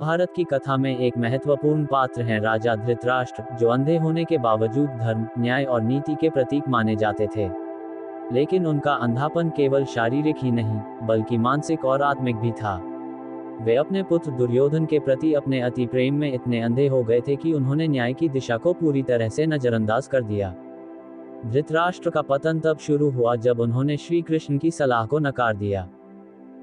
भारत की कथा में एक महत्वपूर्ण पात्र हैं राजा धृतराष्ट्र, जो अंधे होने के बावजूद धर्म, न्याय और नीति के प्रतीक माने जाते थे। लेकिन उनका अंधापन केवल शारीरिक ही नहीं, बल्कि मानसिक और आत्मिक भी था। वे अपने पुत्र दुर्योधन के प्रति अपने अति प्रेम में इतने अंधे हो गए थे कि उन्होंने न्याय की दिशा को पूरी तरह से नजरअंदाज कर दिया। धृतराष्ट्र का पतन तब शुरू हुआ जब उन्होंने श्री कृष्ण की सलाह को नकार दिया।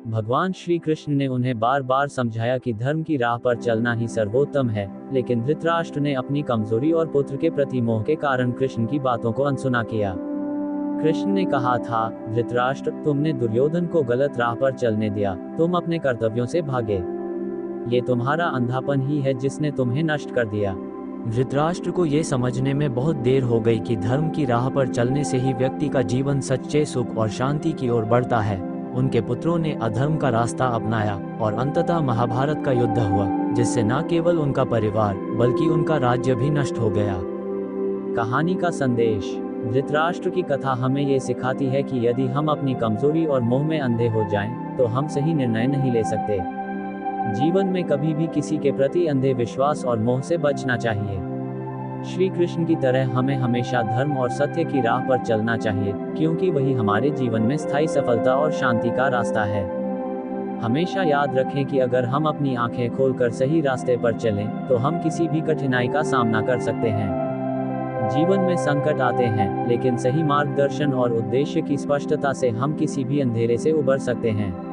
भगवान श्री कृष्ण ने उन्हें बार बार समझाया कि धर्म की राह पर चलना ही सर्वोत्तम है, लेकिन धृतराष्ट्र ने अपनी कमजोरी और पुत्र के प्रति मोह के कारण कृष्ण की बातों को अनसुना किया। कृष्ण ने कहा था, धृतराष्ट्र, तुमने दुर्योधन को गलत राह पर चलने दिया, तुम अपने कर्तव्यों से भागे। ये तुम्हारा अंधापन ही है जिसने तुम्हें नष्ट कर दिया। धृतराष्ट्र को ये समझने में बहुत देर हो गई कि धर्म की राह पर चलने से ही व्यक्ति का जीवन सच्चे सुख और शांति की ओर बढ़ता है। उनके पुत्रों ने अधर्म का रास्ता अपनाया और अंततः महाभारत का युद्ध हुआ, जिससे न केवल उनका परिवार बल्कि उनका राज्य भी नष्ट हो गया। कहानी का संदेश। धृतराष्ट्र की कथा हमें ये सिखाती है कि यदि हम अपनी कमजोरी और मोह में अंधे हो जाएं, तो हम सही निर्णय नहीं ले सकते। जीवन में कभी भी किसी के प्रति अंधे विश्वास और मोह से बचना चाहिए। श्री कृष्ण की तरह हमें हमेशा धर्म और सत्य की राह पर चलना चाहिए, क्योंकि वही हमारे जीवन में स्थायी सफलता और शांति का रास्ता है। हमेशा याद रखें कि अगर हम अपनी आंखें खोलकर सही रास्ते पर चलें, तो हम किसी भी कठिनाई का सामना कर सकते हैं। जीवन में संकट आते हैं, लेकिन सही मार्गदर्शन और उद्देश्य की स्पष्टता से हम किसी भी अंधेरे से उबर सकते हैं।